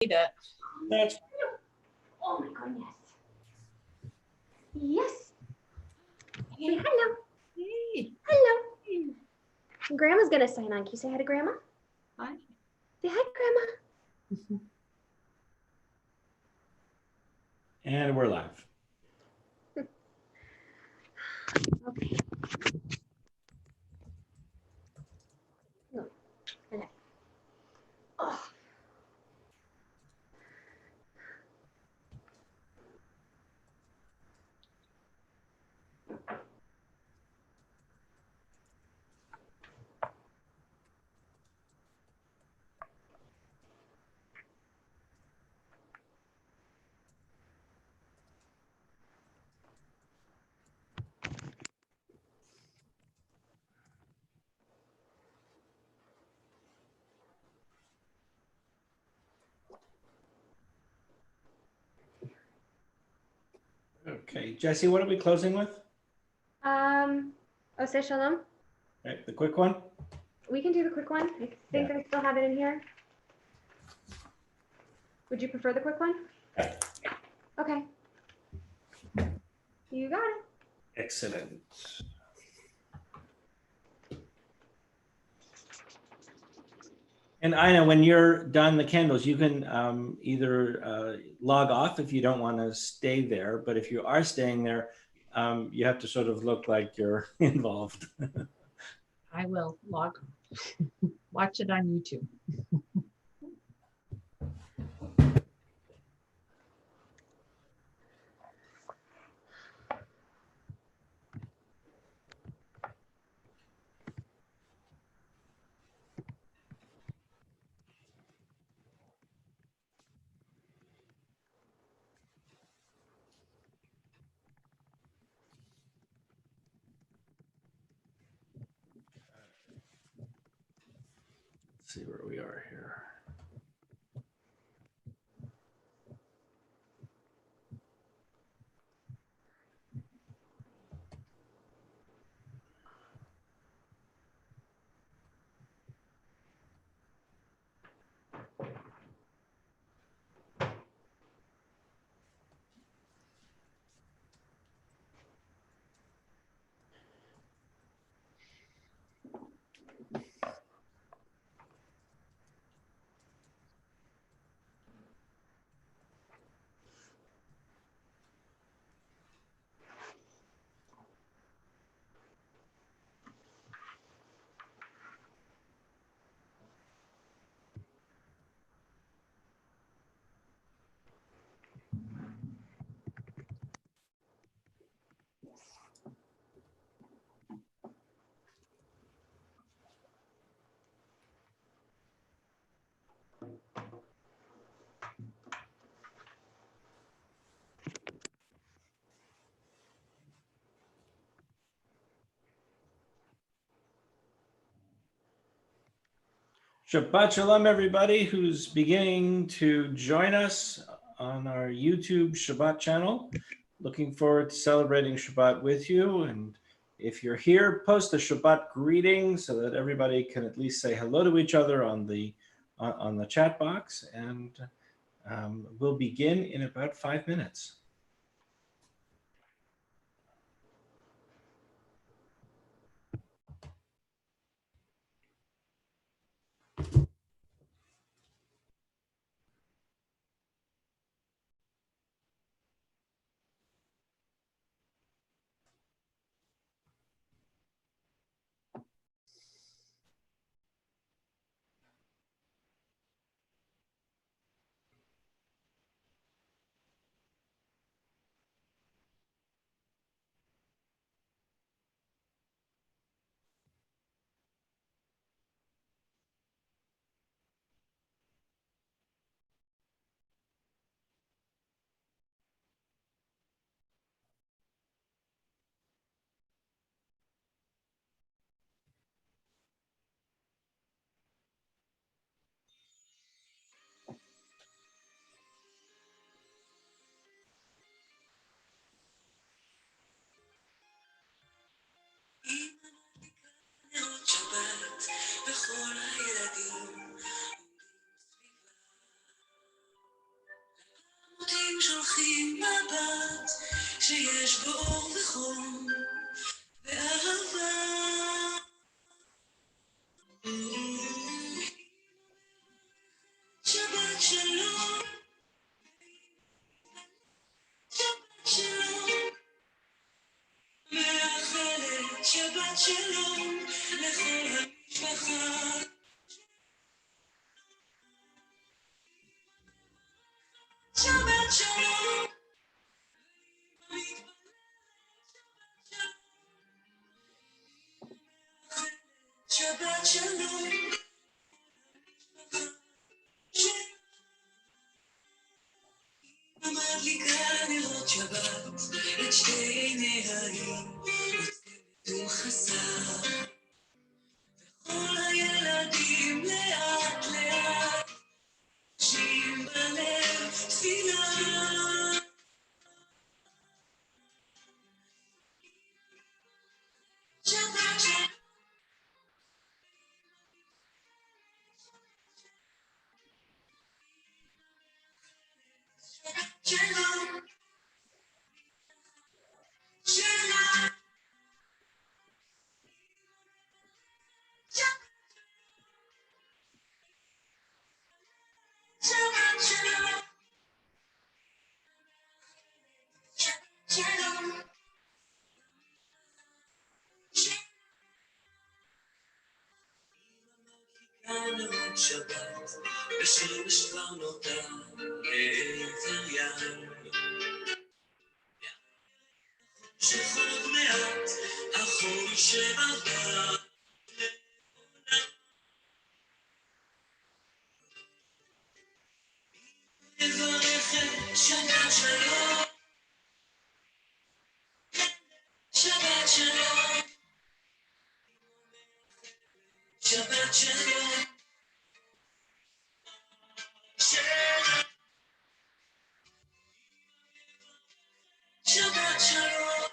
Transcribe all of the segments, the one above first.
it. That's Oh my goodness. Yes. Say hello. Hey. Hello. Grandma's gonna sign on. Can you say hi to Grandma? Hi. Say hi, Grandma. and we're live. Okay. No. Okay. Oh. Okay, Jesse, what are we closing with? Oseh Shalom. Right, the quick one. We can do the quick one. I think I still have it in here. Would you prefer the quick one? Yeah. Okay. You got it. Excellent. And Ina, when you're done the candles, you can either log off if you don't want to stay there, but if you are staying there, you have to sort of look like you're involved. I will watch it on YouTube. Let's see where we are here. Shabbat Shalom, everybody who's beginning to join us on our YouTube Shabbat channel. Looking forward to celebrating Shabbat with you. And if you're here, post a Shabbat greeting so that everybody can at least say hello to each other on the chat box. And we'll begin in about 5 minutes. שולחים מבט שיש בו אור וחום ואהבה. שבת שלום, שבת שלום, מאחלת שבת שלום לכל המשפחה. שבת שלום, שבת שלום, מדליקה נרות שבת, את שתי עיניה היא עוצמת ומכסה. כל הילדים לאט לאט שים בלב תפילה. שבת שלום, שלום, שלום, שבת שלום, שלום, נרות שבת, ושמש כבר נוטה לעבר ים. שחור מעט, החול שבא מברכת שבת שלום, שבת שלום, שבת שלום, שלום, שבת שלום,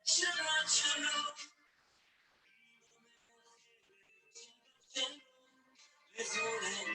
שבת שלום, לכולם.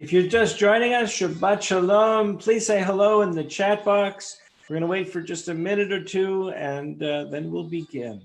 If you're just joining us, Shabbat Shalom. Please say hello in the chat box. We're going to wait for just a minute or two, and then we'll begin.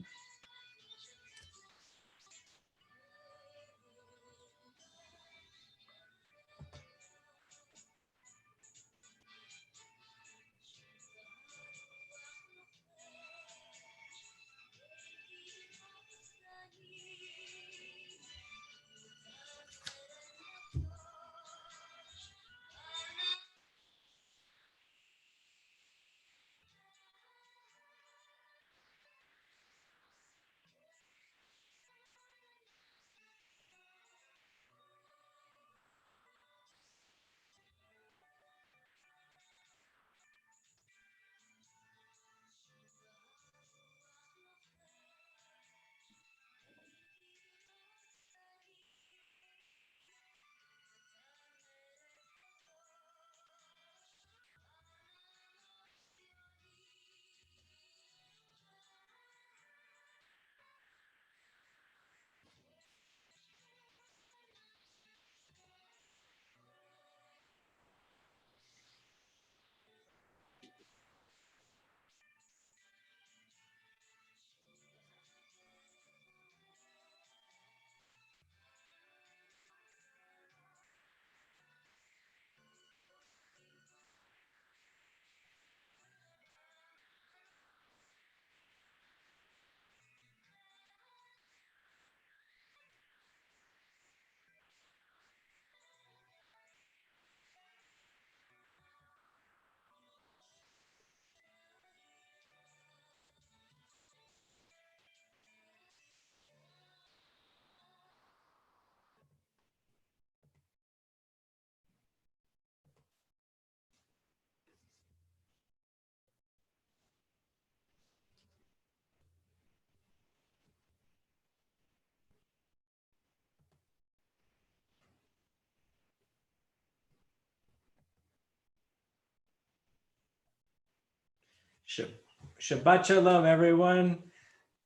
Shabbat Shalom, everyone.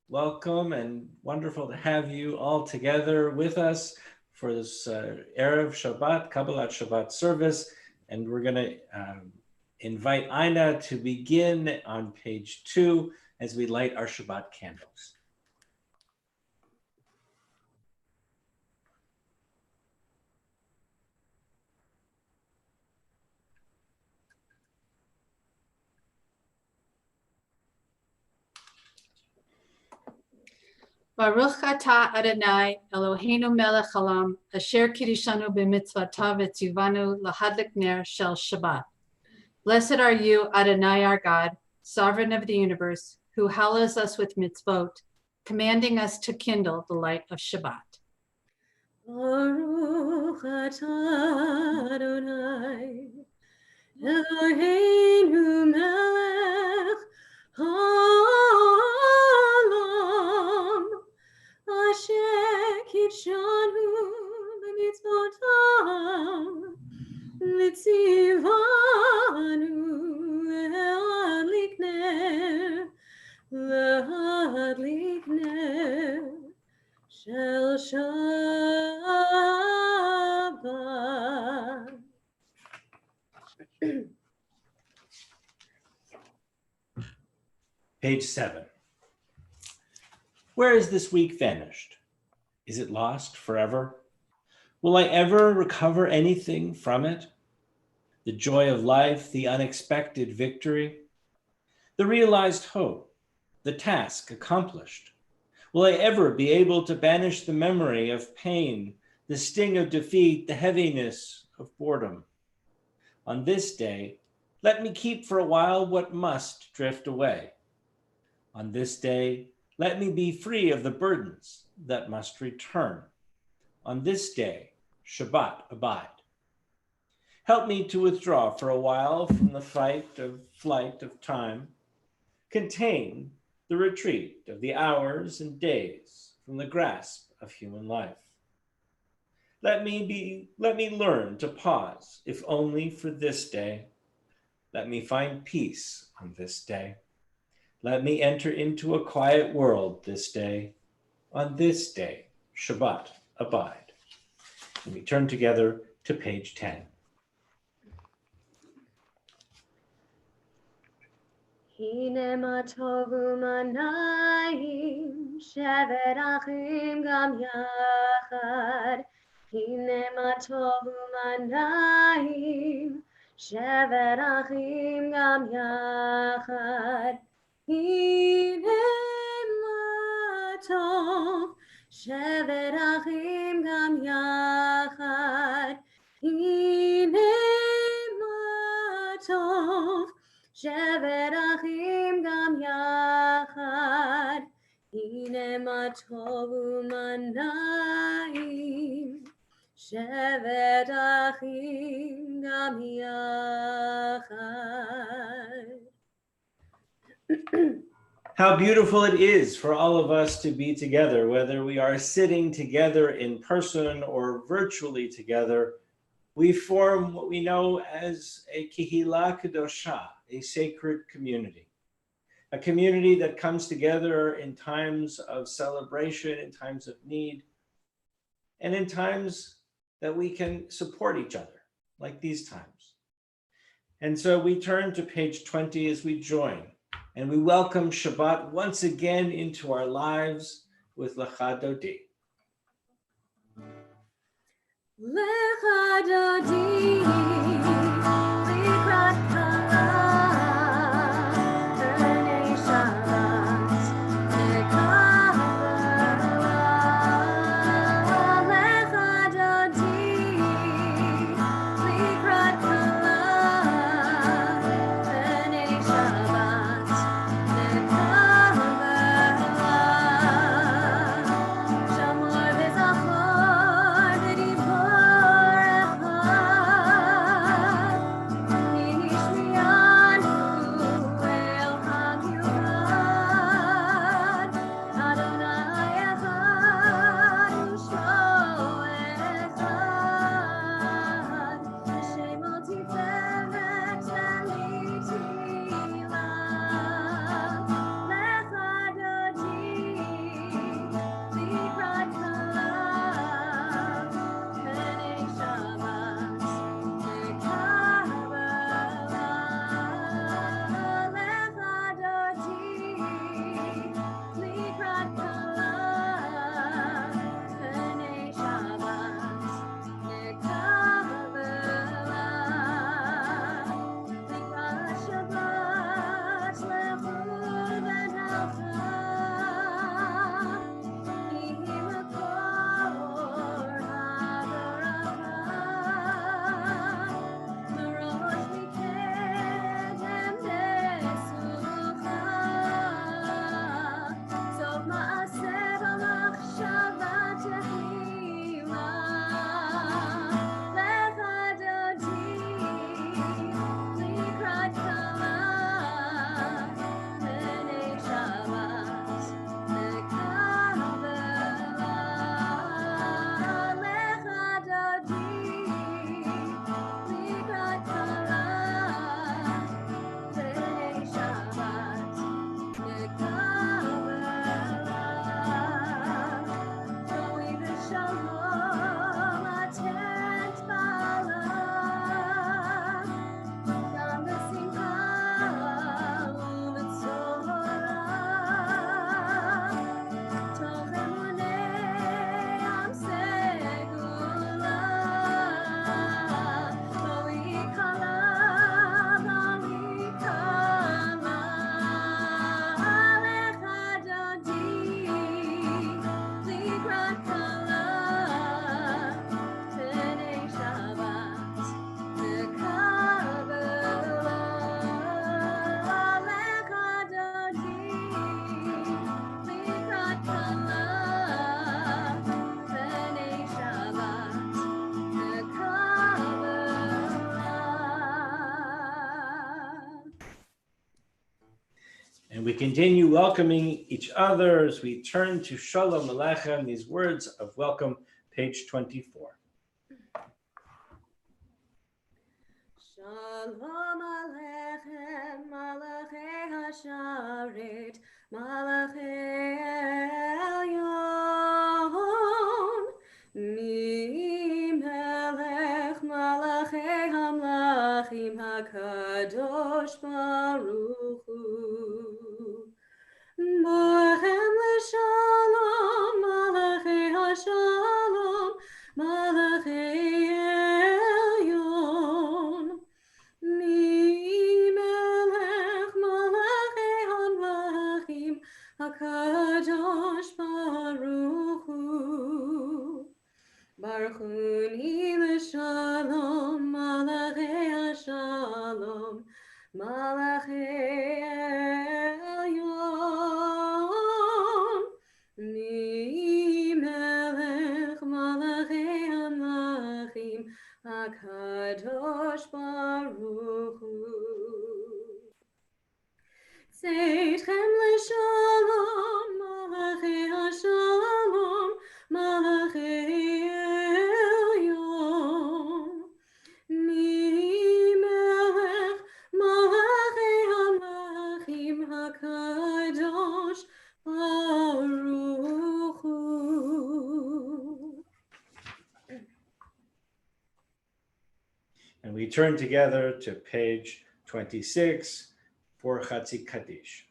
Welcome and wonderful to have you all together with us for this Erev Shabbat, Kabbalat Shabbat service. And we're going to invite Ina to begin on page 2 as we light our Shabbat candles. Baruch atah Adonai Eloheinu melech haolam asher kiddushanu b'mitzvotav v'tzivanu lahadlik ner shel Shabbat. Blessed are you, Adonai our God, sovereign of the universe, who hallows us with mitzvot, commanding us to kindle the light of Shabbat. Baruch atah Adonai Eloheinu melech haolam asher kiddushanu b'mitzvotav v'tzivanu lahadlik ner shel Shabbat. Page 7. Where is this week vanished? Is it lost forever? Will I ever recover anything from it? The joy of life, the unexpected victory, the realized hope, the task accomplished. Will I ever be able to banish the memory of pain, the sting of defeat, the heaviness of boredom? On this day, let me keep for a while what must drift away. On this day, let me be free of the burdens that must return. On this day, Shabbat abide. Help me to withdraw for a while from the flight of time, contain the retreat of the hours and days from the grasp of human life. Let me learn to pause, if only for this day. Let me find peace on this day. Let me enter into a quiet world this day. On this day, Shabbat abide. And we turn together to page 10. הנה מה טוב ומה נעים, שבת אחים גם יחד. הנה מה טוב ומה נעים, שבת אחים גם יחד. הנה מה טוב, שבת אחים גם יחד. הנה מה טוב, שבת אחים גם יחד, הנה מה טוב ומה נעים, שבת אחים גם יחד. How beautiful it is for all of us to be together, whether we are sitting together in person or virtually together. We form what we know as a Kehila Kedosha, a sacred community, a community that comes together in times of celebration, in times of need, and in times that we can support each other, like these times. And so we turn to page 20 as we join, and we welcome Shabbat once again into our lives with Lecha Dodi. Lecha Dodi, likrat kala, b'nei Shabbat, nekava. Lecha Dodi, likrat kala, b'nei Shabbat, nekava. Shamor v'zachor v'divorecha, nishmiyanu el hamiuchad, Adonai echad u'shmo echad, Shemo tiferet v'mitila. Lecha Dodi, likrat kala, b'nei Shabbat, nekava. Lecha Dodi, likrat kala, b'nei Shabbat, nekava. Likrat Shabbat lechu v'nelcha, Yihi makor habaraka, Merosh mikedem nesucha, Sof ma'aseh b'machshava tehila. Lecha Dodi, likrat kala, b'nei Shabbat, nekava. Lecha Dodi, likrat kala, b'nei Shabbat, nekava. Going b'shalom atent bala, גם בשמחה ובצורה, תוך אמוני עם סגולה, לא יקלה ולא יקלה. Lecha Dodi, likrat kala, b'nei Shabbat, nekava. Lecha Dodi, likrat kala, b'nei Shabbat, nekava. And we continue welcoming each other as we turn to Shalom Aleichem, these words of welcome, page 24. Shalom Aleichem, Malachei Hasharet, Malachei Elyon, Mi melech Kadosh Baruch Hu. Malachem l'shalom, Malachei HaShalom, Malachei Elyon. Mi melech malachei hamlachim, HaKadosh Baruch Hu. Baruch Hu l'shalom, Malachei HaShalom, Malachei Elyon. Mi melech malachei hamlachim, HaKadosh Baruch Hu. Seitchem l'shalom, Malachei HaShalom, Malachei Elyon. Mi melech malachei hamlachim, HaKadosh Baruch Hu. And we turn together to page 26 for Chatzi Kaddish.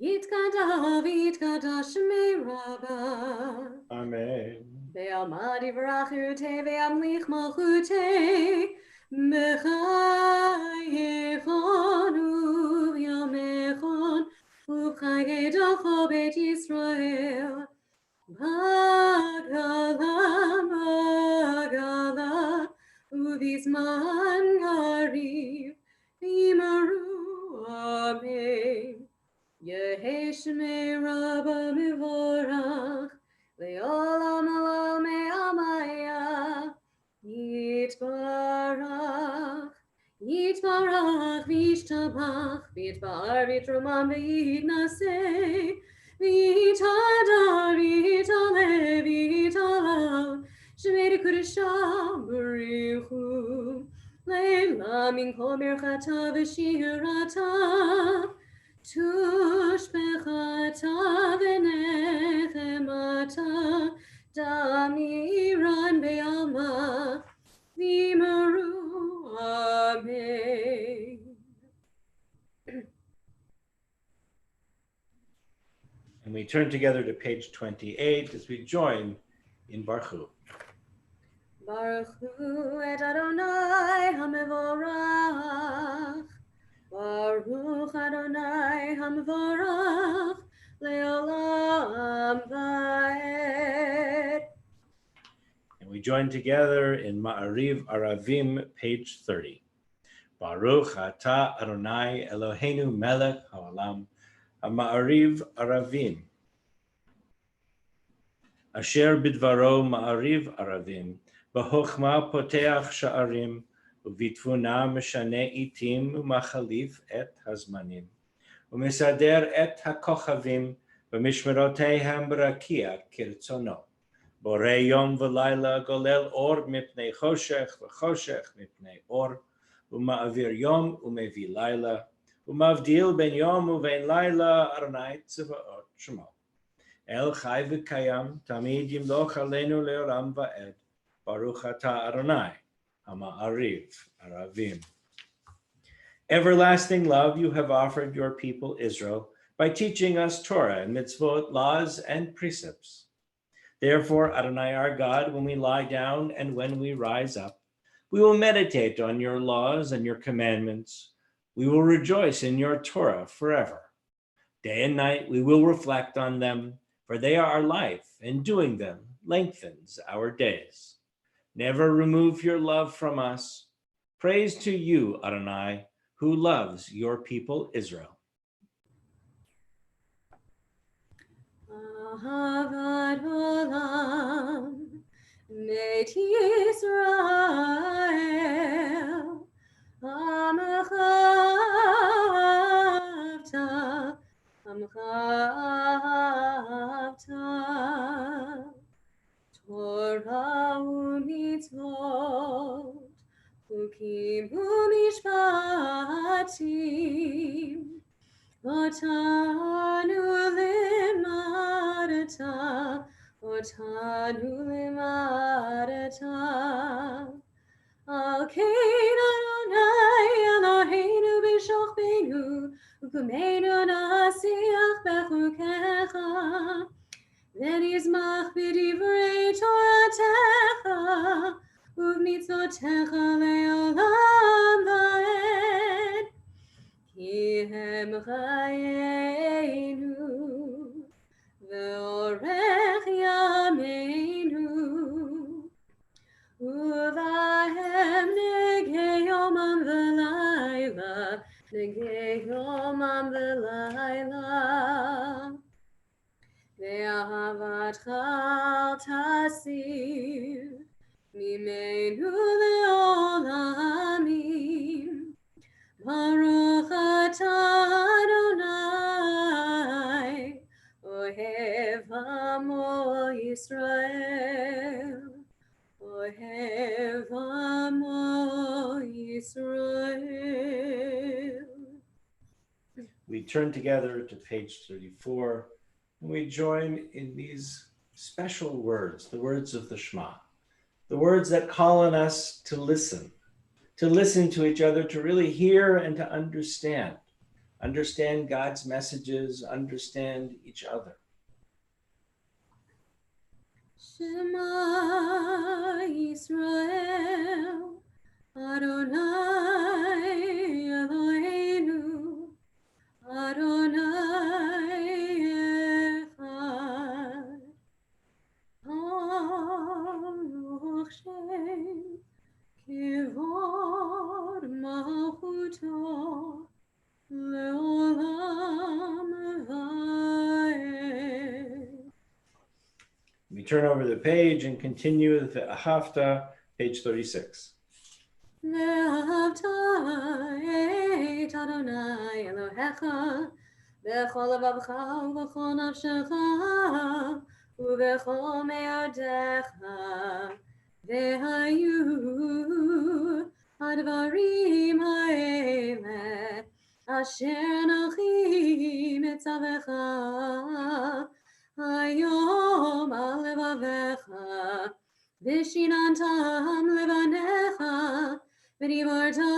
Yitkadav, Yitkadav Shmei Rabbah. Amen. Ve'alma divrachute, ve'amlich malchute, b'chayechon u'v'yamechon, u'v'chayedocho bet Yisrael. Bagala, bagala, u'v'zman hariv, v'imaru, amen. Yehi Shmei Rabbah mivorach, le'olam alal me'amaya. Yitbarach, Yitbarach, v'yishtabach, v'yitbar, v'yitromam, v'yitnaseh, v'yitadar, v'yitale, v'yitalal, Shemei Kodeshah B'richu, le'la min kol birchata v'shirata, tush bechata v'nechemata, damiran be'alma, v'imaru, amen. And we turn together to page 28 as we join in Baruch. Baruch Hu et Adonai HaMevorach, Baruch Adonai HaMevorach, Le'olam Va'ed. And we join together in Ma'ariv Aravim, page 30. Baruch Ata Adonai Eloheinu Melech HaOlam, Ma'ariv Aravim. Asher bidvaro Ma'ariv Aravim, B'chokhma poteach sha'arim, U'vitfuna meshane itim u'machalif et hazmanim, U'mesader et hakochavim, V'mishmeroteihem b'rakia kirtzono. Borei yom v'layla golel or mipnei choshech v'choshech mipnei or, U'ma'avir yom u'mevi layla, U'mavdil ben yom u'vein layla Adonai tzvaot shemo. El chai v'kayam tamid yimloch aleinu le'olam va'ed. Baruch Ata Adonai HaMa'ariv Aravim. Everlasting love you have offered your people Israel by teaching us Torah and mitzvot, laws and precepts. Therefore, Adonai our God, when we lie down and when we rise up, we will meditate on your laws and your commandments. We will rejoice in your Torah forever. Day and night we will reflect on them, for they are our life, and doing them lengthens our days. Never remove your love from us. Praise to you, Adonai, who loves your people Israel. Ahavat olam, Beit Yisrael, Amcha avta, Amcha avta. Torah u'mitzvot, Chukim u'mishpatim, Otanu limadata, Otanu limadata. Al kein Adonai Eloheinu, Ukumenu nasiach bechukecha, Venizmach b'divrei Toratecha, Uv'mitzvotecha le'olam va'ed, Ki hem chayenu, ve'orech yameinu, Uvahem negei yomam v'layla, negei yomam v'layla. Ve'ahavatcha al tasir, mimenu le'olamim. Baruch atah Adonai, ohev amo Yisrael. Ohev amo Yisrael. We turn together to page 34, and we join in these special words, the words of the Shema, the words that call on us to listen to each other, to really hear and to understand God's messages, understand each other. Shema Yisrael, Adonai Eloheinu, Adonai Echad. Baruch Shem Kivod Malchuto Leolam Va'ed. We turn over the page and continue with the Ahafta, page 36. Ve'ahavta et Adonai Elohecha b'chol levavecha u'b'chol nafshecha u'b'chol me'odecha ve'hayu advarim ha'ele asher anochi mitzavecha hayom al levavecha v'shinantam levanecha v'divarta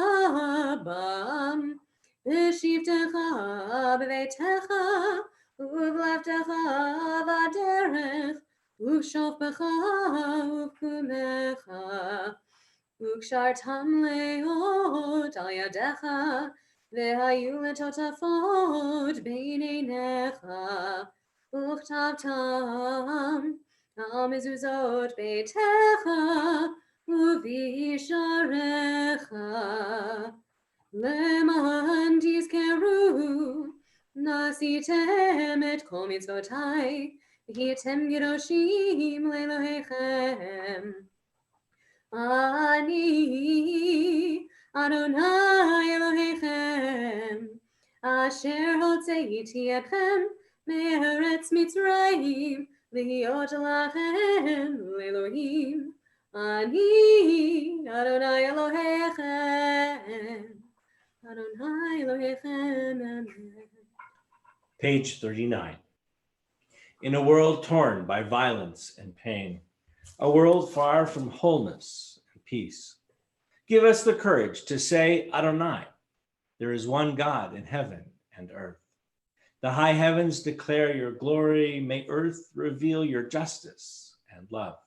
bam v'shivtecha b'veitecha uv'levtecha v'aderech uv'shofbecha uv'kumecha uv'kshartam leot al yadecha v'hayu letotafot b'ineinecha uv'chtavtam al mezuzot beitecha uvisharecha leman tizkeru nasitem et kol mitzvotai v'hitem gidoshim le'elohechem ani Adonai Elohechem asher hotzeiti etchem me'eretz Mitzrayim lihiot lachem le'elohim Ani Adonai Elohechem, Adonai Elohechem, Amen. Page 39. In a world torn by violence and pain, a world far from wholeness and peace, give us the courage to say Adonai. There is one God in heaven and earth. The high heavens declare your glory. May earth reveal your justice and love.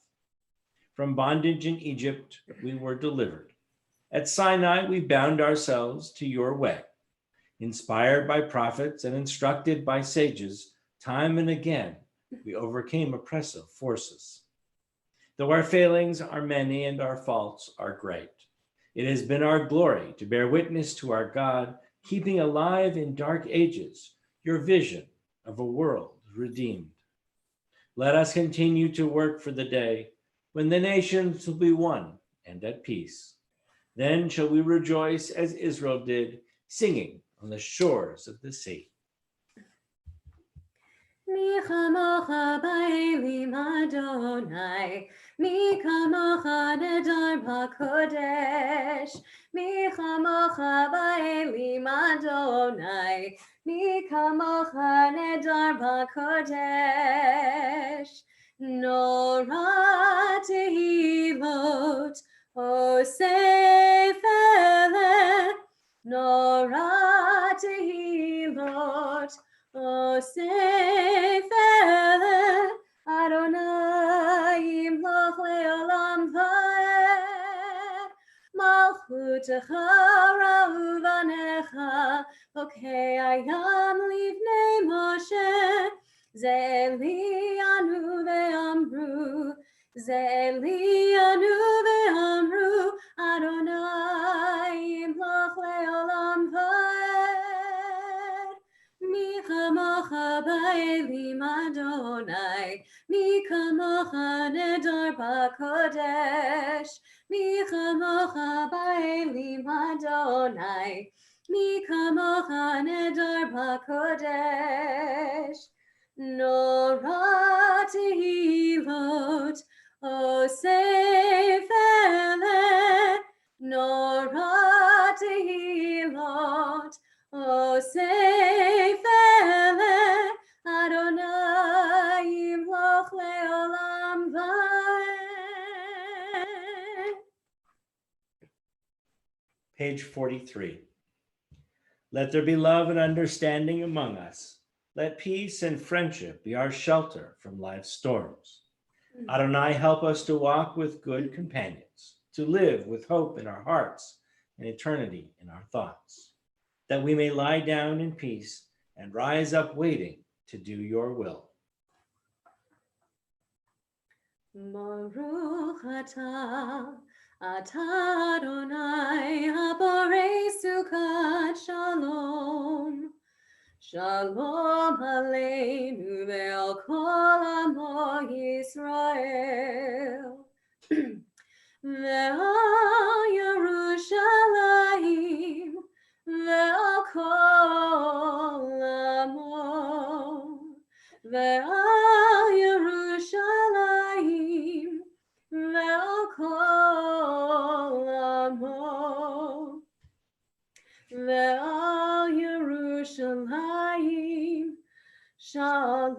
From bondage in Egypt, we were delivered. At Sinai, we bound ourselves to your way. Inspired by prophets and instructed by sages, time and again, we overcame oppressive forces. Though our failings are many and our faults are great, it has been our glory to bear witness to our God, keeping alive in dark ages your vision of a world redeemed. Let us continue to work for the day when the nations will be one and at peace. Then shall we rejoice as Israel did, singing on the shores of the sea. Mi chamocha ba'elim Adonai, mi chamocha nedar b'kodesh. Mi chamocha ba'elim Adonai, mi chamocha nedar b'kodesh. Nora tehilot, osef eleh, Nora tehilot, Osefele, Adonai yimloch leolam vaed, Malchutecha ra'uvanecha, Okei ayam livnei Moshe, Ze'elianu ve'amru, Ze'elianu ve'amru, Adonai yimloch leolam vaed. Mi chamocha ba'elim Adonai, Mi kamocha nedar ba'kodesh, Mi chamocha ba'elim Adonai, Mi kamocha nedar ba'kodesh. Nora tehilot, Osefele, Nora tehilot, Osefele, Adonai yimloch leolam vaed. Page 43. Let there be love and understanding among us. Let peace and friendship be our shelter from life's storms. Adonai, help us to walk with good companions, to live with hope in our hearts and eternity in our thoughts, that we may lie down in peace and rise up waiting to do your will. Baruch atah Adonai haborei sukat shalom. Shalom aleinu ve'al kol amo Yisrael. Ve'al Yerushalayim ve'al kol amo. Ve'al Yerushalayim ve'al kol amo. Ve'al Yerushalayim shalom.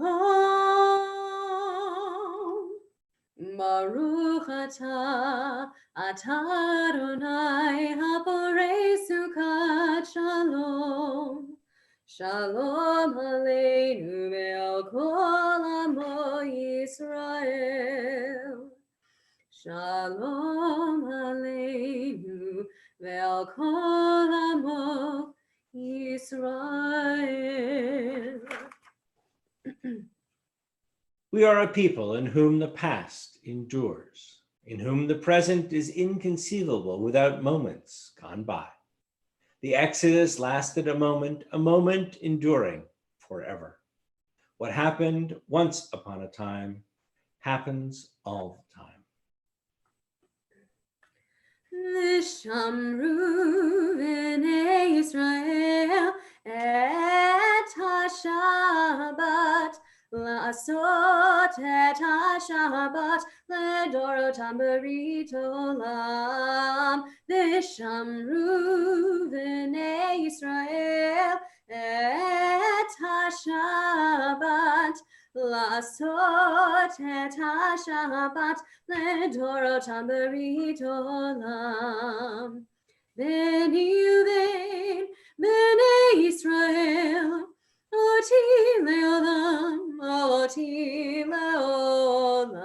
Baruch atah Adonai haborei sukat shalom. Shalom aleinu ve'al kol amo Yisrael. Shalom aleinu ve'al kol amo Yisrael. We are a people in whom the past endures, in whom the present is inconceivable without moments gone by. The Exodus lasted a moment enduring forever. What happened once upon a time happens all the time. V'shamru b'nei Yisrael et ha-Shabbat, la'asot et ha-Shabbat ledorotam berit olam. V'shamru b'nei Yisrael et ha-Shabbat, la'asot et ha-Shabbat ledorotam berit olam. Beni uvein b'nei Yisrael, oti leolam, oti leolam.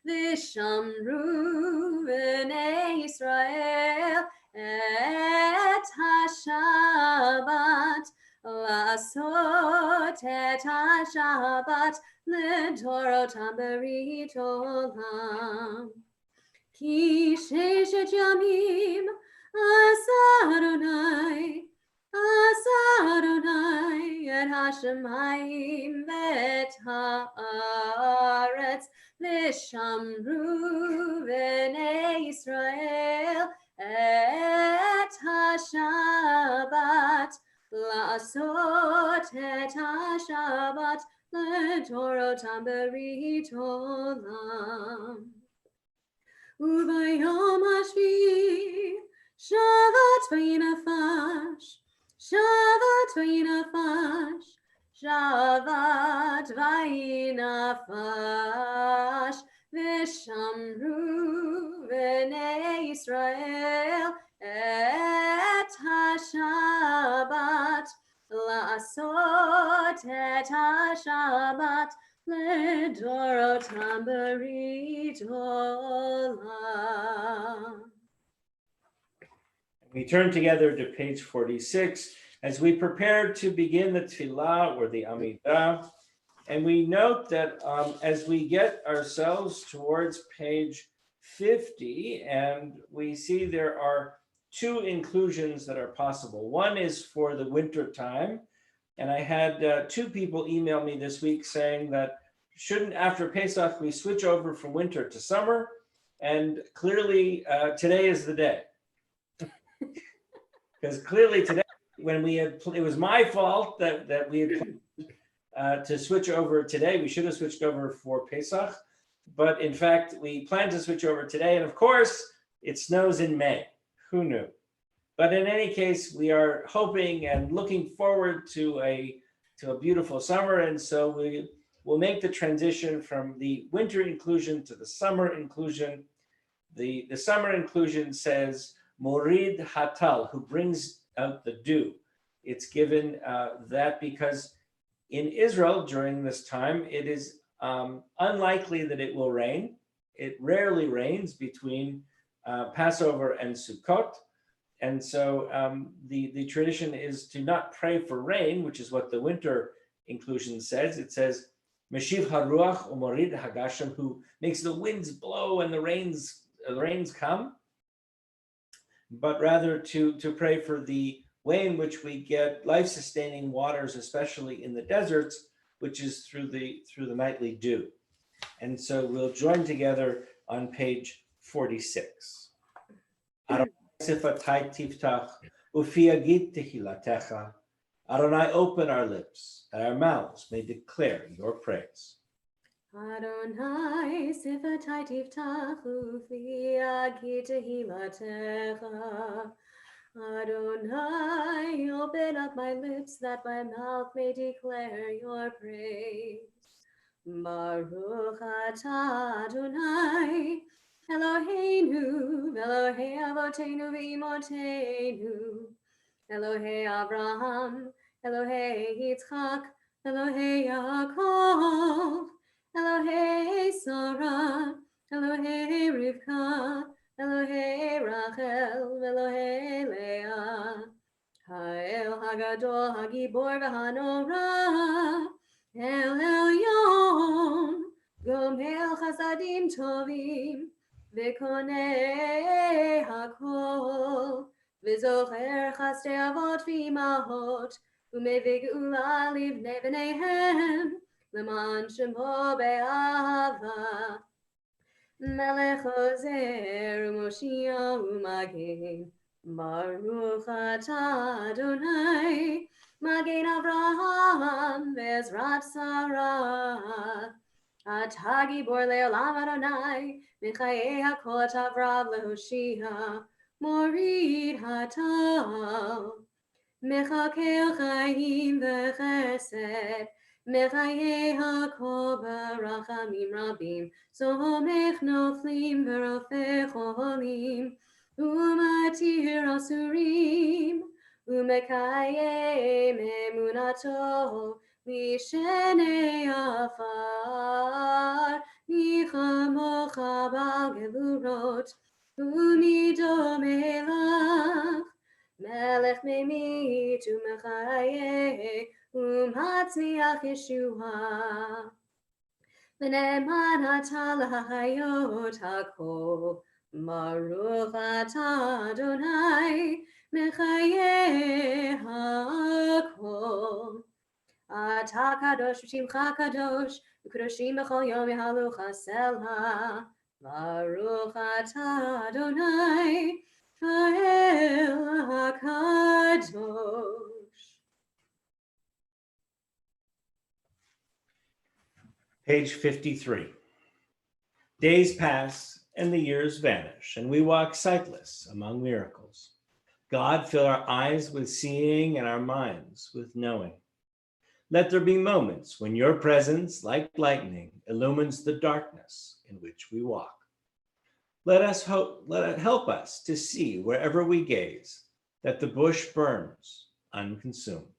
V'shamru b'nei Yisrael et ha-Shabbat, la'asot et ha-Shabbat ledorotam berit olam. Ki sheshet yamim asa Adonai et ha-shamayim ve'et ha'aretz. V'shamru b'nei Yisrael et ha-Shabbat, la'asot et ha-Shabbat ledorotam berit olam. Ubayom hashvi'i shavat v'yinafash, shavat v'yinafash, shavat v'yinafash. V'shamru b'nei Yisrael et Shabbat, La'asot et HaShabbat, Ledorotam Berit Olam. We turn together to page 46 as we prepare to begin the Tefillah or the Amidah. And we note that as we get ourselves towards page 50, and we see there are two inclusions that are possible. One is for the winter time. And I had two people email me this week saying that shouldn't after Pesach we switch over from winter to summer? And clearly today is the day. Because clearly today, when we had, it was my fault that we had to switch over today. We should have switched over for Pesach, but in fact, we planned to switch over today. And of course, it snows in May. Who knew? But in any case, we are hoping and looking forward to a beautiful summer. And so we will make the transition from the winter inclusion to the summer inclusion. The summer inclusion says, Morid Hatal, who brings out the dew. It's given that because in Israel during this time, it is unlikely that it will rain. It rarely rains between Passover and Sukkot. And so the tradition is to not pray for rain, which is what the winter inclusion says. It says, Meshiv Haruach Umorid Hagashem, who makes the winds blow and the rains come, but rather to pray for the way in which we get life-sustaining waters, especially in the deserts, which is through the nightly dew. And so we'll join together on page 46. Adonai, open our lips, that our mouths may declare your praise. Adonai, sifatai tiftach ufi agit tehilatecha. Adonai, open up my lips that my mouth may declare your praise. Baruch atah Adonai, Eloheinu, Elohei Avotenu v'imotenu, Elohei Abraham, Elohei Yitzchak, Elohei Yaakov, Elohei Sarah, Elohei Rivka, Elohei Rachel, Elohei Leah, Ha'el Hagadol, Hagibor v'Hanora, El Elyon, Gomel Chasadim Tovim, V'konei Hakol, V'zocher Chastei Avot v'imahot, U'mevig Ula livnei v'neihem, L'man Shemo be'ahava, Melech Ozer U'Moshia U'Magen, Baruch atah Adonai, Magen Avraham Bezrat Sarah, Atah Gibor Le'olam Adonai, Michayei HaKol Tavrav Lehoshia, Morid Hatal, Mechakel Chaim V'Chesed, Mechayei HaKol Barachamim Rabim, Somech Noflim V'Rofei Cholim, U'Matir Asurim, U'Mekayem Emunato, Mishenei Afar, Nichamocha Bal Gevurot, U'Mido Melach, Melech Memit U'Mechayeh, U'Matzliach Yeshua, V'ne'eman atah l'hayot hakol, Baruch atah Adonai, Mechayeh hakol. Atah kadosh v'shimcha kadosh, v'kadoshim b'chol yom yahalu chasela. Baruch atah Adonai, Ha'el hakadosh. Page 53. Days pass and the years vanish, and we walk sightless among miracles. God, fill our eyes with seeing and our minds with knowing. Let there be moments when your presence, like lightning, illumines the darkness in which we walk. Let it help us to see wherever we gaze that the bush burns, unconsumed.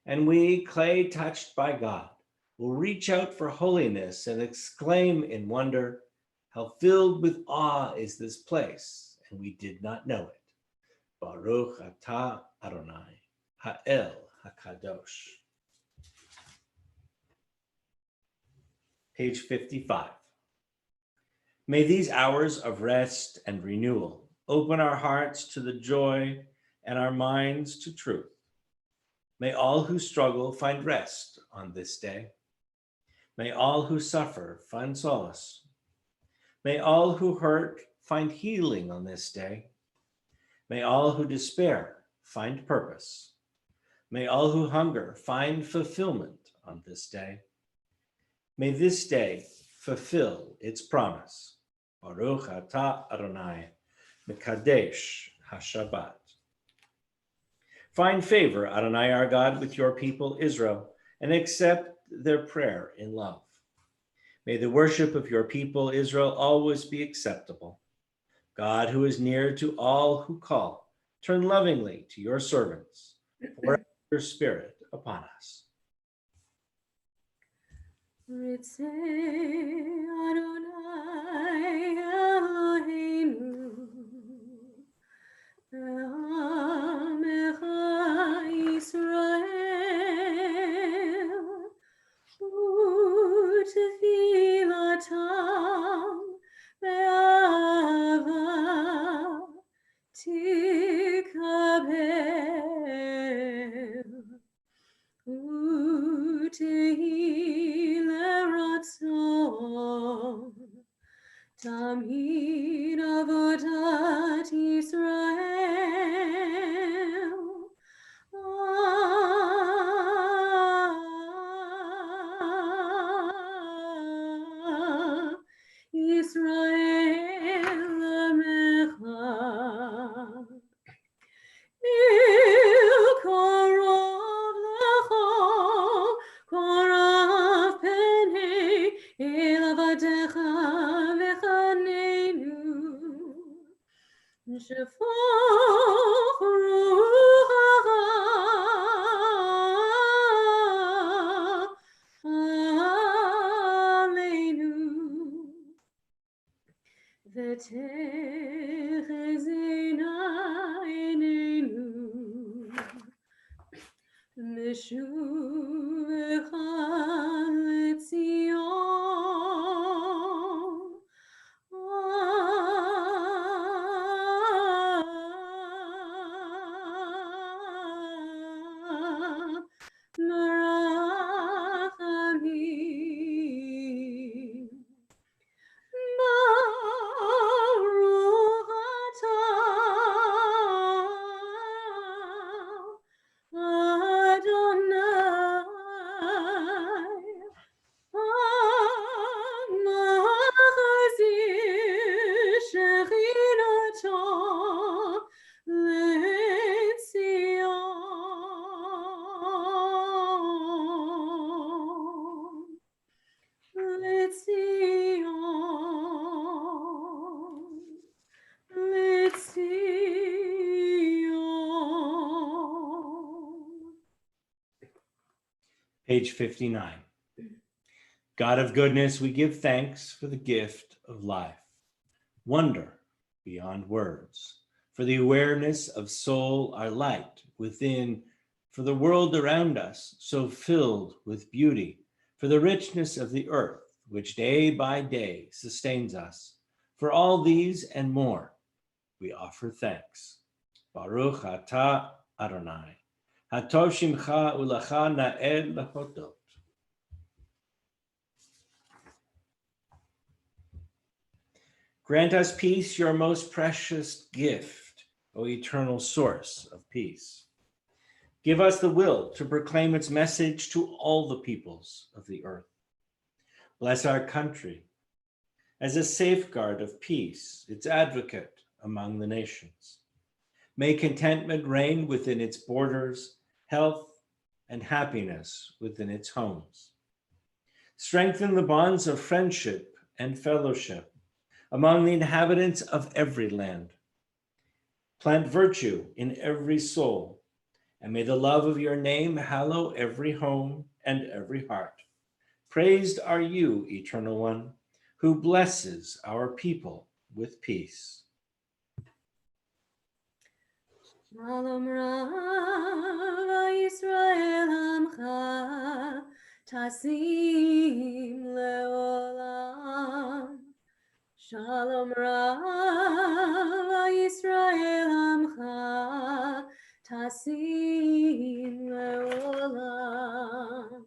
And we, clay touched by God, will reach out for holiness and exclaim in wonder, how filled with awe is this place, and we did not know it. Baruch atah Adonai, ha'el hakadosh. Page 55. May these hours of rest and renewal open our hearts to the joy and our minds to truth. May all who struggle find rest on this day. May all who suffer find solace. May all who hurt find healing on this day. May all who despair find purpose. May all who hunger find fulfillment on this day. May this day fulfill its promise. Baruch atah Adonai, Mekadesh HaShabbat. Find favor, Adonai our God, with your people Israel, and accept their prayer in love. May the worship of your people Israel always be acceptable. God, who is near to all who call, turn lovingly to your servants. Pour out your spirit upon us. Ritzei Adonai Eloheinu, Be'amecha Yisrael, U'tefilatam be'ava tikabel, U'tehi leratzon, Tamid avodat Yisrael. Yisrael Lemecha. Il korov lecha, korov penei, el avadecha v'chanenu. Shefach ruchacha aleinu, v'techezena einenu, Meshuvecha leTzion. Merachamim. Baruch atah Adonai, HaMachzir Shechinato LeTzion. Page 59. God of goodness, we give thanks for the gift of life, wonder beyond words, for the awareness of soul, our light within, for the world around us, so filled with beauty, for the richness of the earth, which day by day sustains us. For all these and more, we offer thanks. Baruch atah Adonai, hatov shimcha u'lecha na'ed lahodot. Grant us peace, your most precious gift, O eternal source of peace. Give us the will to proclaim its message to all the peoples of the earth. Bless our country as a safeguard of peace, its advocate among the nations. May contentment reign within its borders, health and happiness within its homes. Strengthen the bonds of friendship and fellowship among the inhabitants of every land. Plant virtue in every soul And may the love of your name hallow every home and every heart. Praised are you, Eternal One, who blesses our people with peace. Shalom Rav Yisrael Amcha Tasim Leolam. Shalom Rav Yisrael Amcha Tasim Leolam.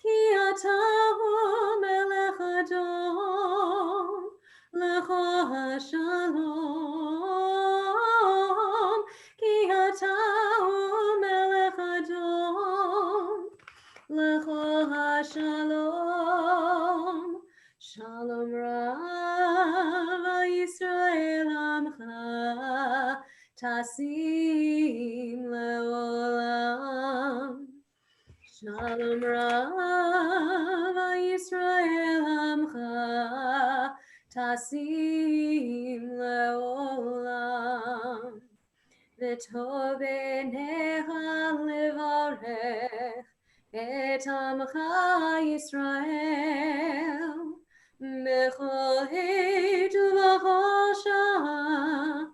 Ki ata hu melech Adon lecha hashalom. Ki ata hu melech Adon lecha hashalom. Shalom Rav Yisrael Amcha Tasim Leolam. Shalom Rav Yisrael Amcha Tasim Leolam. V'tov b'necha levarech et Amcha Yisrael b'chol heit u'b'chol shah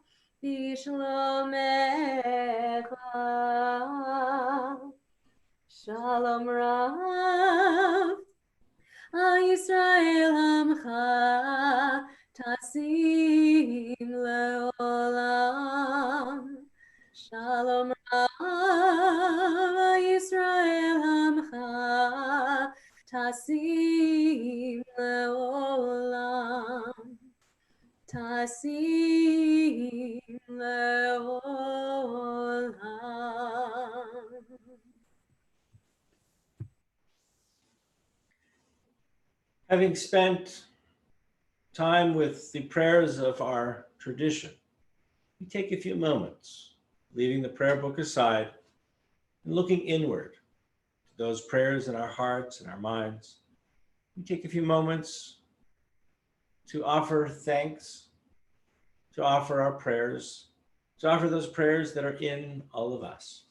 b'shlomecha. Shalom Rav Yisrael Amcha Tasim Leolam. Shalom Rav Yisrael Amcha Tasim Leolam. Tasim Leolam. Having spent time with the prayers of our tradition, we take a few moments, leaving the prayer book aside and looking inward to those prayers in our hearts and our minds. We take a few moments to offer thanks, to offer our prayers, to offer those prayers that are in all of us.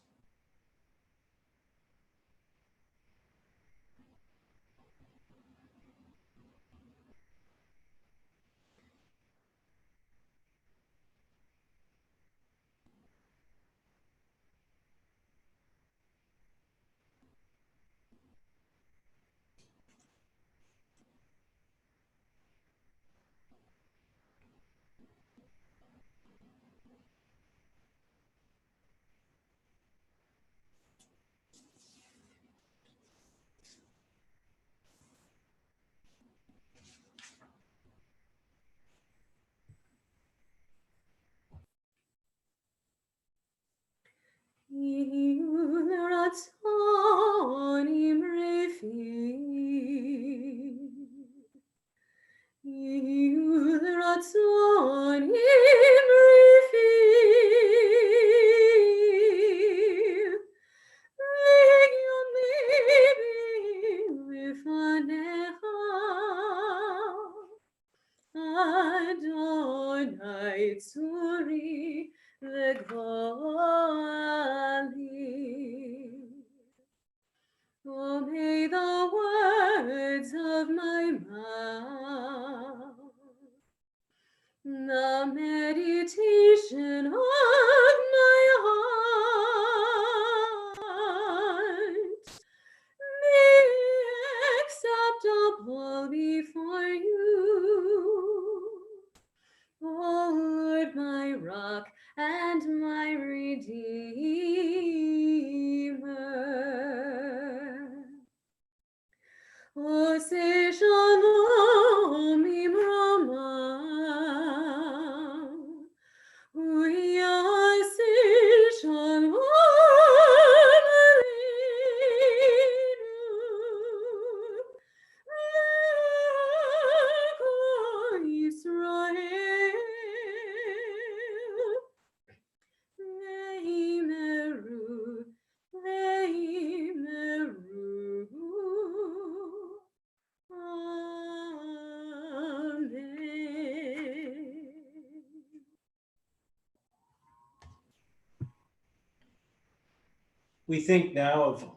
Yihyu l'ratzon imrefi. Yihyu l'ratzon imrefi. Legion libi lifanecha. Adonai tzuri v'goli. Oh, may the words of my mouth, the meditation of my heart be acceptable before you, O Lord my We think now of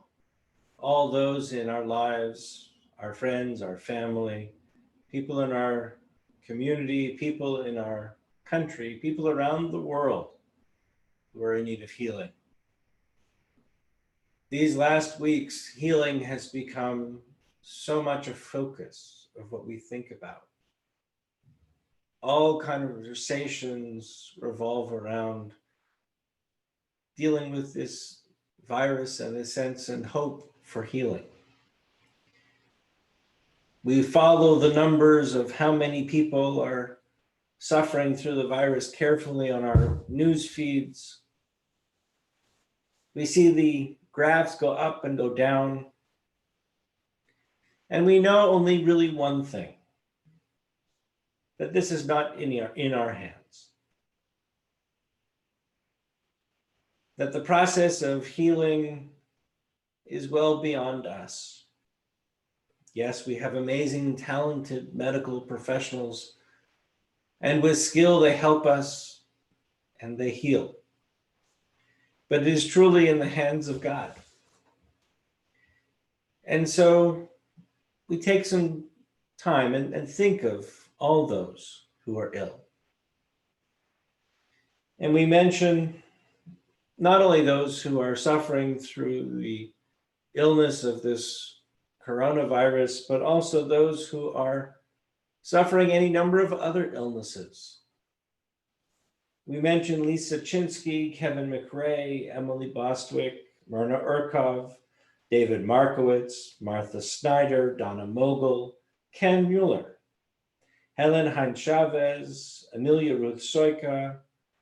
all those in our lives, our friends, our family, people in our community, people in our country, people around the world who are in need of healing. These last weeks, healing has become so much a focus of what we think about. All conversations revolve around dealing with this virus and a sense and hope for healing. We follow the numbers of how many people are suffering through the virus carefully on our news feeds. We see the graphs go up and go down. And we know only really one thing, that this is not in our hands. That the process of healing is well beyond us. Yes, we have amazing, talented medical professionals, and with skill they help us and they heal. But it is truly in the hands of God. And so we take some time and think of all those who are ill. And we mention not only those who are suffering through the illness of this coronavirus, but also those who are suffering any number of other illnesses. We mentioned Lisa Chinsky, Kevin McRae, Emily Bostwick, Myrna Urkov, David Markowitz, Martha Snyder, Donna Mogul, Ken Mueller, Helen Heinz Chavez, Amelia Ruth Soika,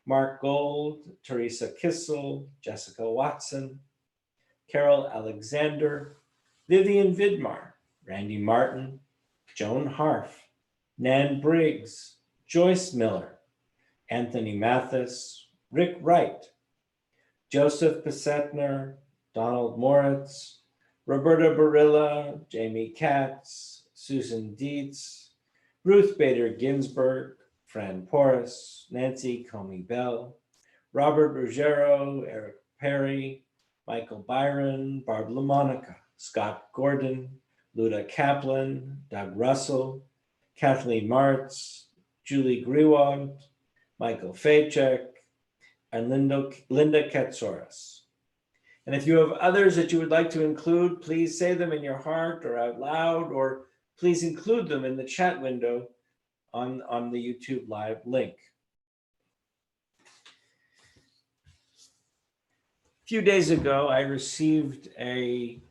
Mark Gold, Teresa Kissel, Jessica Watson, Carol Alexander, Vivian Vidmar, Randy Martin, Joan Harf, Nan Briggs, Joyce Miller, Anthony Mathis, Rick Wright, Joseph Pissetner, Donald Moritz, Roberta Barilla, Jamie Katz, Susan Dietz, Ruth Bader Ginsburg, Fran Porras, Nancy Comey Bell, Robert Ruggiero, Eric Perry, Michael Byron, Barb LaMonica, Scott Gordon, Luda Kaplan, Doug Russell, Kathleen Martz, Julie Grewald, Michael Fejcek, and Linda Katsoris. And if you have others that you would like to include, please say them in your heart or out loud, or please include them in the chat window on the YouTube Live link. A few days ago, I received a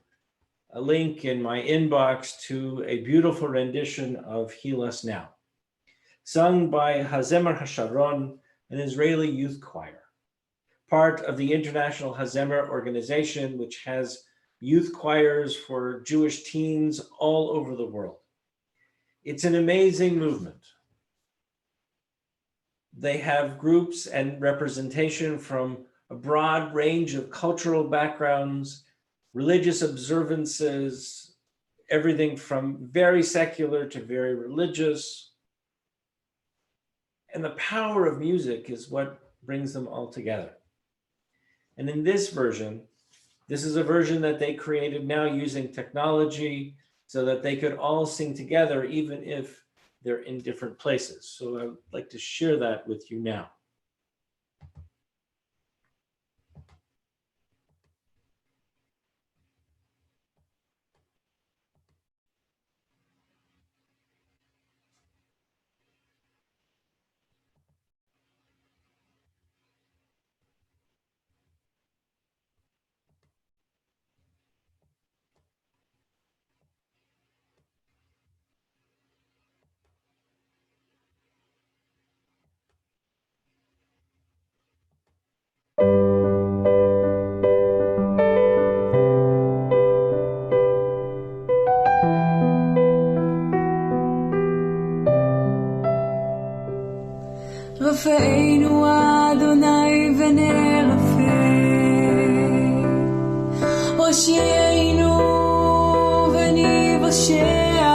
link in my inbox to a beautiful rendition of Heal Us Now, sung by Hazemer HaSharon, an Israeli youth choir, part of the International Hazemer organization, which has youth choirs for Jewish teens all over the world. It's an amazing movement. They have groups and representation from a broad range of cultural backgrounds, religious observances, everything from very secular to very religious. And the power of music is what brings them all together. And in this version, this is a version that they created now using technology so that they could all sing together, even if they're in different places. So I would like to share that with you now. רפאנו אדוני ונרפא, הושיענו וניוושע,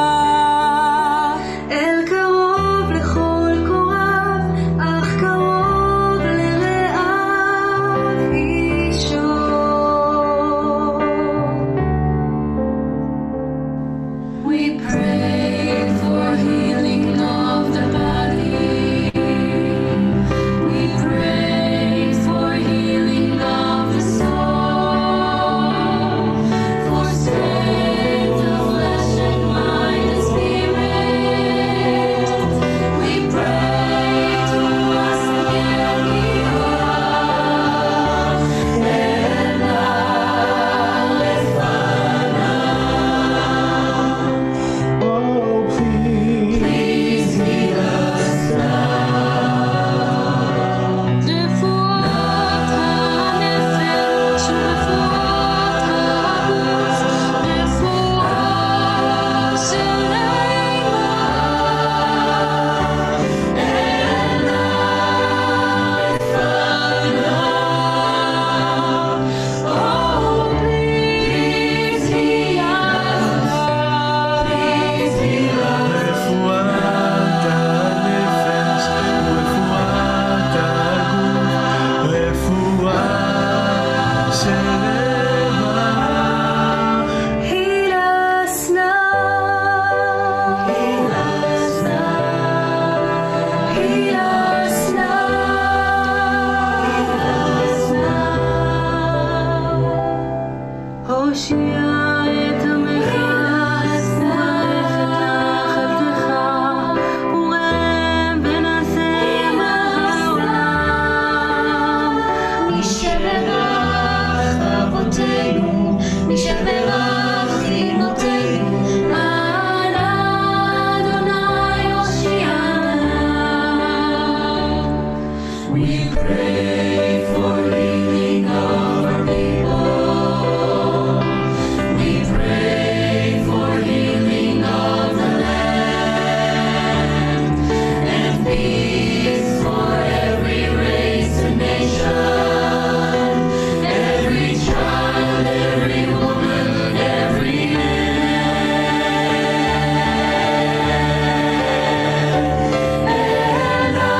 אל קרוב לכל קורב, אך קרוב לרעב אישו. הושיע את עמך, ולכת נחלתך, וראה ונעשה העולם. נשבח אבותינו, נשבח אמותינו, על אדוני הושיענה. We pray for healing of our people. We pray for healing of the land and peace for every race and nation, every child, every woman, every man. And oh,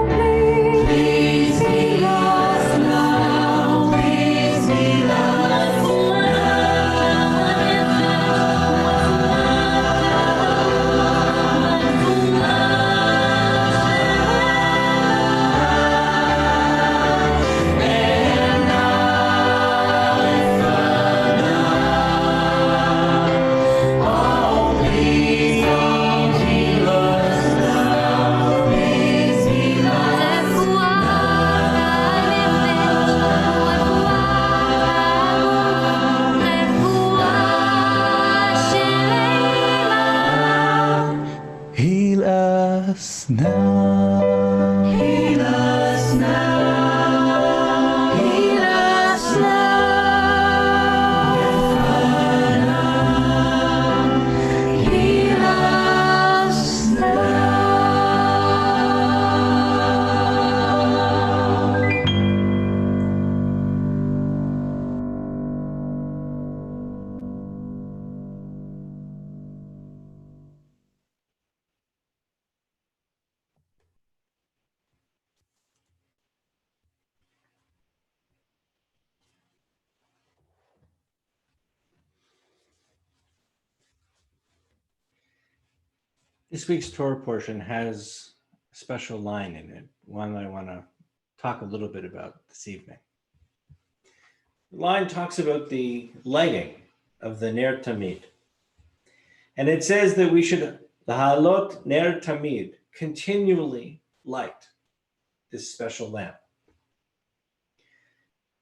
please heal us now. Please heal us Heal us now. Heal us now. Heal us now. Heal us now. This week's Torah portion has a special line in it, one I want to talk a little bit about this evening. The line talks about the lighting of the Ner Tamid. And it says that we should, Lahalot Ner Tamid, continually light this special lamp.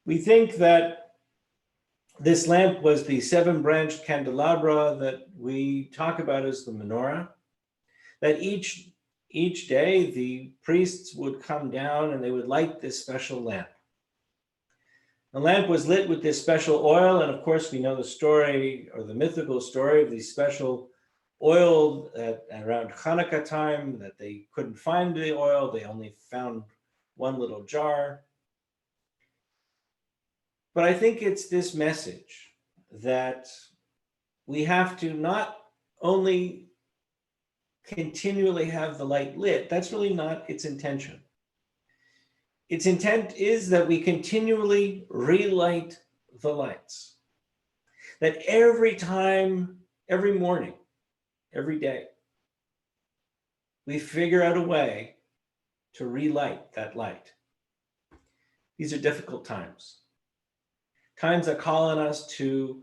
We think that this lamp was the 7-branched candelabra that we talk about as the menorah, that each day the priests would come down and they would light this special lamp. The lamp was lit with this special oil, and of course we know the story, or the mythical story, of the special oil at around Hanukkah time, that they couldn't find the oil, they only found one little jar. But I think it's this message that we have to not only continually have the light lit, that's really not its intention. Its intent is that we continually relight the lights. That every time, every morning, every day, we figure out a way to relight that light. These are difficult times. Times that call on us to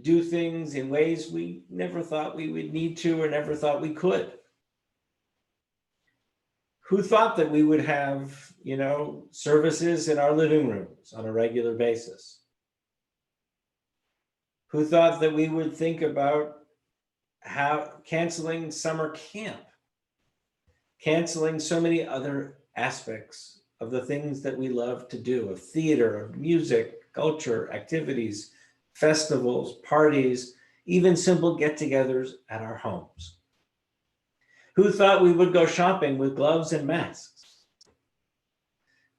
do things in ways we never thought we would need to or never thought we could. Who thought that we would have, services in our living rooms on a regular basis? Who thought that we would think about canceling summer camp, canceling so many other aspects of the things that we love to do, of theater, of music, culture, activities, festivals, parties, even simple get-togethers at our homes? Who thought we would go shopping with gloves and masks?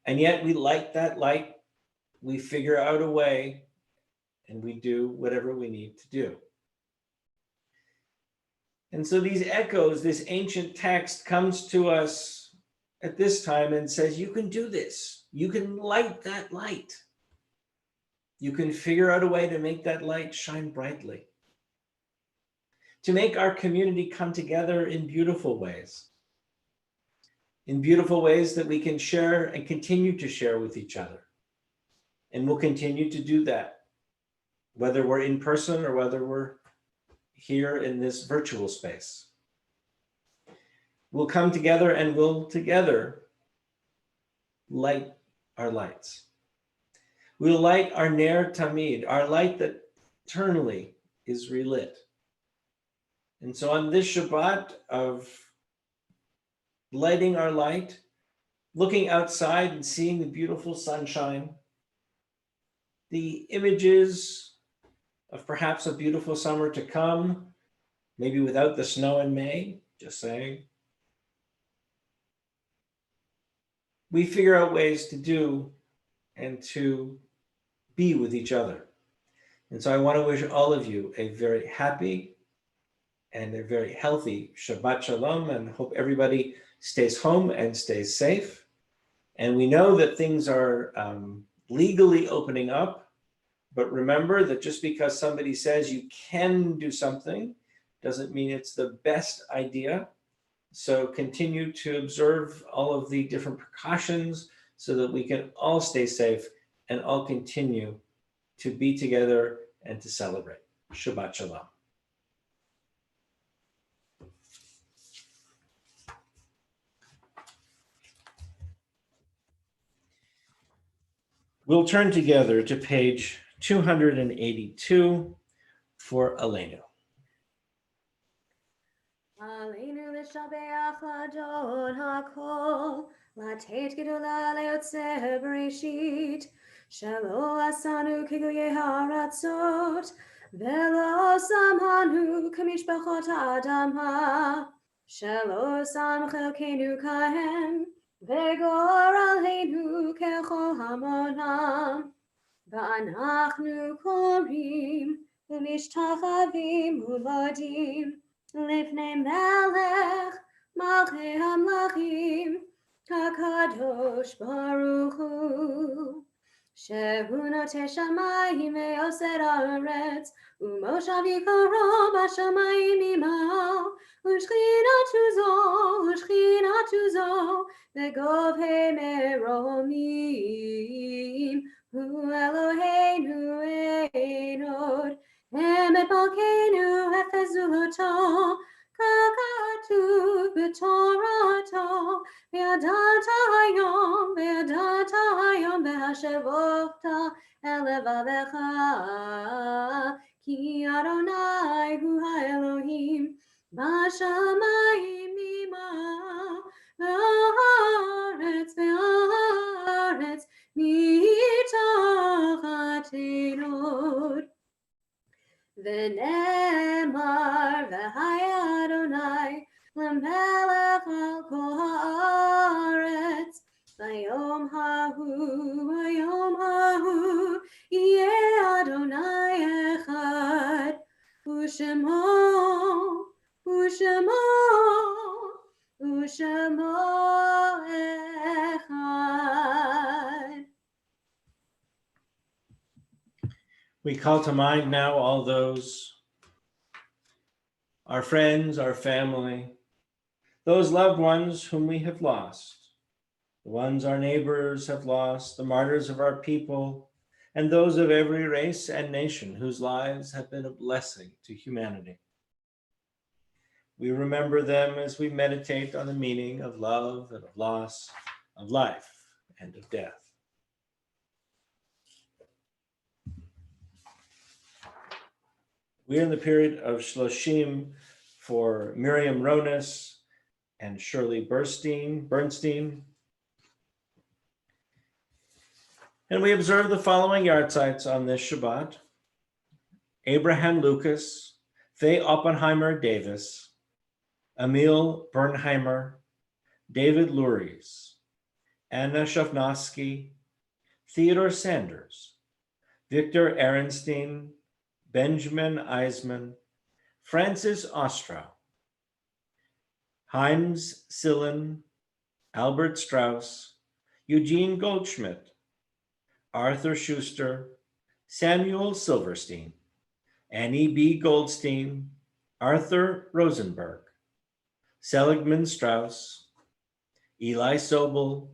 And yet we light that light, we figure out a way, and we do whatever we need to do. And so these echoes, this ancient text comes to us at this time and says, you can do this. You can light that light. You can figure out a way to make that light shine brightly, to make our community come together in beautiful ways. in beautiful ways that we can share and continue to share with each other. And we'll continue to do that, whether we're in person or whether we're here in this virtual space. We'll come together and we'll together light our lights. We'll light our Ner Tamid, our light that eternally is relit. And so on this Shabbat of lighting our light, looking outside and seeing the beautiful sunshine, the images of perhaps a beautiful summer to come, maybe without the snow in May, just saying. We figure out ways to do and to be with each other. And so I want to wish all of you a very happy and a very healthy Shabbat Shalom, and hope everybody stays home and stays safe. And we know that things are legally opening up, but remember that just because somebody says you can do something doesn't mean it's the best idea. So continue to observe all of the different precautions so that we can all stay safe and all continue to be together and to celebrate. Shabbat Shalom. We'll turn together to page 282 for Aleinu. עלינו לשבח לאדון הכל, לתת גדולה ליוצר בראשית, שלא עשנו כגויי הארצות, ולא שמנו כמשפחות האדמה, שלא שם חלקנו כהם, וגורלנו ככל המונם, ואנחנו קוראים ומשתחווים ומודים לפני מלך מלכי המלכים הקדוש ברוך הוא, שהוא נוטה שמיים ויוסד הארץ, ומושב יקרו בשמיים עמו, ושכינתו זו בגובהי מרומים, הוא אלוהינו אין עוד, אמת מלכנו הפזו אותו, ככתוב בתורתו, וידעת היום והשבעת אל לבבך, כי אדוני הוא האלוהים בשמיים עמו, והארץ מתחתינו. ונאמר והיה אדוני למלך על כל הארץ, ביום ההוא יהיה אדוני אחד, ושמו אחד. We call to mind now all those, our friends, our family, those loved ones whom we have lost, the ones our neighbors have lost, the martyrs of our people, and those of every race and nation whose lives have been a blessing to humanity. We remember them as we meditate on the meaning of love and of loss, of life and of death. We're in the period of Shloshim for Miriam Ronas and Shirley Bernstein. And we observe the following yahrzeits on this Shabbat: Abraham Lucas, Faye Oppenheimer Davis, Emil Bernheimer, David Luries, Anna Shavnovsky, Theodore Sanders, Victor Ehrenstein, Benjamin Eisman, Francis Ostrow, Heinz Sillen, Albert Strauss, Eugene Goldschmidt, Arthur Schuster, Samuel Silverstein, Annie B. Goldstein, Arthur Rosenberg, Seligman Strauss, Eli Sobel,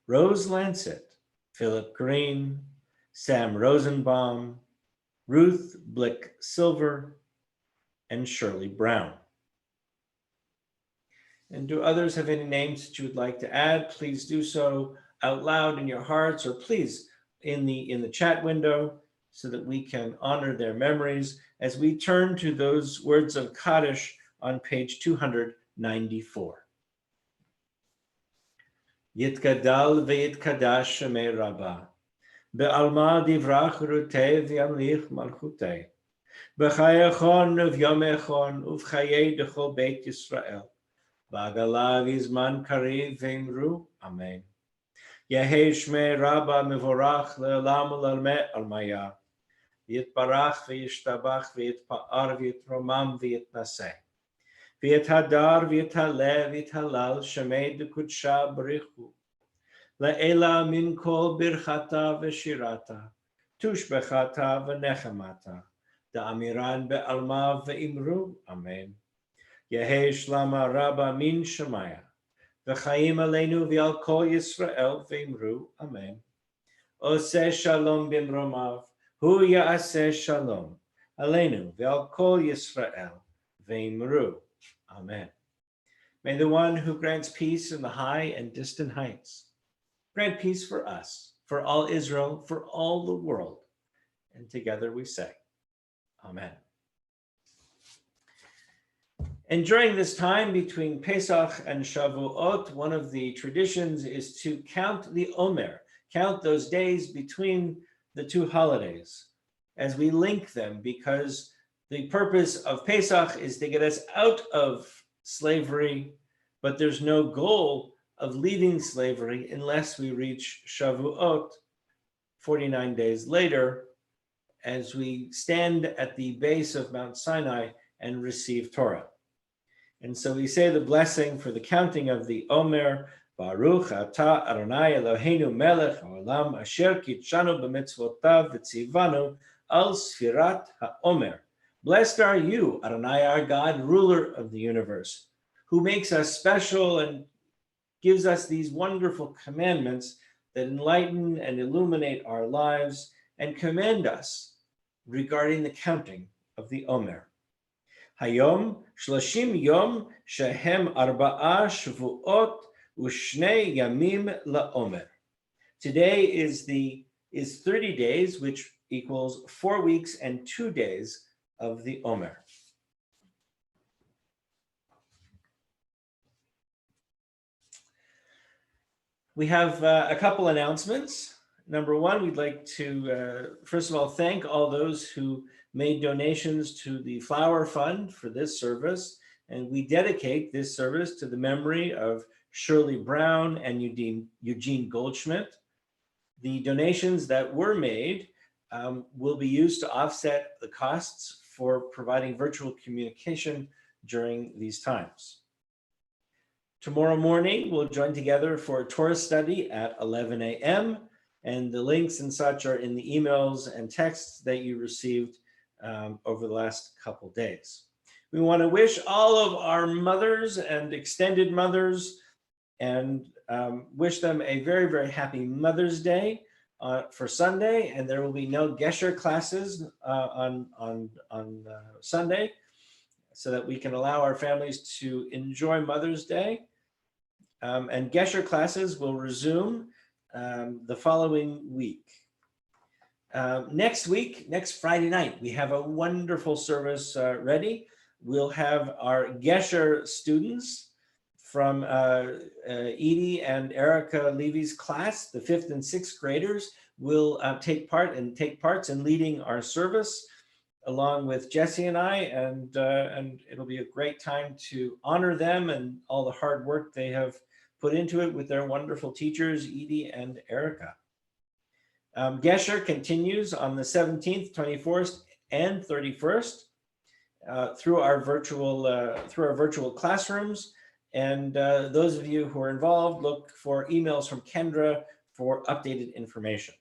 Rose Lancet, Philip Green, Sam Rosenbaum, Ruth Blick Silver, and Shirley Brown. And do others have any names that you would like to add? Please do so out loud in your hearts, or please in the chat window, so that we can honor their memories as we turn to those words of Kaddish on page 294. Yitgadal v'yitkadash shemei Rabbah, be'alma divrach rutei v'yamlich malchutei, b'chayachon v'yomechon uv'chayei dechol beit Yisrael, b'agala v'zman kariv v'imru, amen. Yehei shmei Rabbah mevorach le'olam u'lalmeh almaya, v'yitbarach v'yishtabach v'yitpa'ar v'yitromam v'yitnaseh. V'yithadar v'yithaleh v'yithalal shemei dekudsha b'richu. Le'ela min kol birchata v'shirata, tushbechata v'nechemata, da'amiran be'alma v'imru, amen. Yehei shlama Rabbah min shemaya, v'chaim aleinu v'al kol Yisrael v'imru, amen. Oseh shalom b'mromav, hu ya'aseh shalom, aleinu v'al kol Yisrael v'imru. Amen. May the one who grants peace in the high and distant heights grant peace for us, for all Israel, for all the world. And together we say, Amen. And during this time between Pesach and Shavuot, one of the traditions is to count the Omer, count those days between the two holidays as we link them, because the purpose of Pesach is to get us out of slavery, but there's no goal of leaving slavery unless we reach Shavuot 49 days later, as we stand at the base of Mount Sinai and receive Torah. And so we say the blessing for the counting of the Omer, Baruch atah Adonai Eloheinu melech haolam asher kitshanu b'mitzvotav v'tzivanu al sfirat haomer. Blessed are you, Adonai, our God, ruler of the universe, who makes us special and gives us these wonderful commandments that enlighten and illuminate our lives and command us regarding the counting of the Omer. Hayom shlashim yom shehem arba'a shvuot u'shnei yamim la'omer. Today is 30 days, which equals 4 weeks and 2 days of the Omer. We have a couple announcements. Number one, we'd like to, first of all, thank all those who made donations to the Flower Fund for this service. And we dedicate this service to the memory of Shirley Brown and Eugene Goldschmidt. The donations that were made will be used to offset the costs for providing virtual communication during these times. Tomorrow morning, we'll join together for a Torah study at 11 a.m. And the links and such are in the emails and texts that you received over the last couple days. We want to wish all of our mothers and extended mothers and wish them a very, very happy Mother's Day for Sunday. And there will be no Gesher classes on Sunday, so that we can allow our families to enjoy Mother's Day. And Gesher classes will resume the following week. Next week, next Friday night, we have a wonderful service ready. We'll have our Gesher students from Edie and Erica Levy's class, the 5th and 6th graders, will take parts in leading our service, along with Jesse and I, and it'll be a great time to honor them and all the hard work they have put into it with their wonderful teachers, Edie and Erica. Gesher continues on the 17th, 24th, and 31st through our virtual classrooms. And those of you who are involved, look for emails from Kendra for updated information.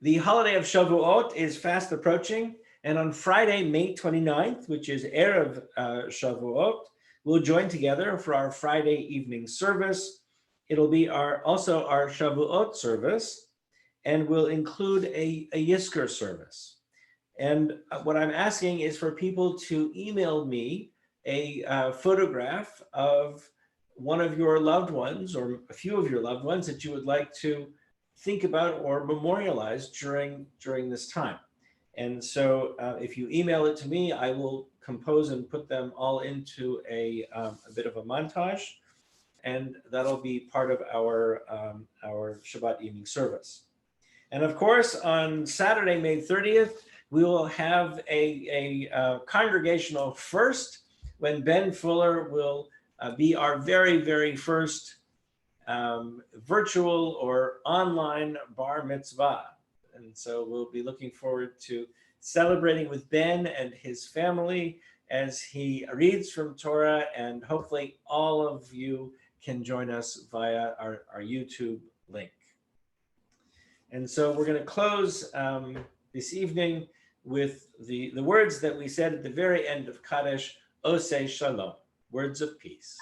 The holiday of Shavuot is fast approaching, and on Friday, May 29th, which is Erev Shavuot, we'll join together for our Friday evening service. It'll be also our Shavuot service, and will include a Yizkor service. And what I'm asking is for people to email me a photograph of one of your loved ones or a few of your loved ones that you would like to think about or memorialize during this time. And so if you email it to me, I will compose and put them all into a bit of a montage, and that'll be part of our Shabbat evening service. And of course, on Saturday, May 30th, we will have a congregational first, when Ben Fuller will be our very, very first virtual or online bar mitzvah. And so we'll be looking forward to celebrating with Ben and his family as he reads from Torah, and hopefully all of you can join us via our YouTube link. And so we're going to close this evening with the words that we said at the very end of Kaddish, Oseh Shalom, words of peace.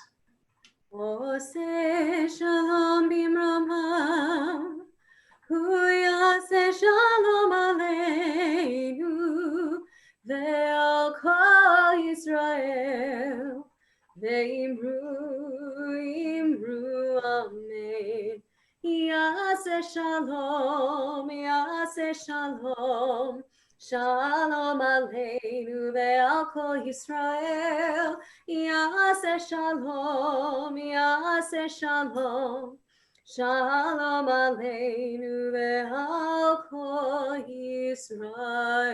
Oseh shalom bimramam, hu yaseh shalom aleinu, ve'al kol Yisrael, ve'imru amen. Yaseh shalom, shalom aleinu ve'al kol Yisrael. Yaseh shalom, shalom aleinu ve'al kol Yisrael.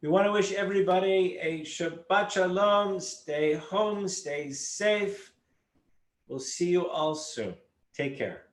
We want to wish everybody a Shabbat Shalom. Stay home, stay safe. We'll see you all soon. Take care.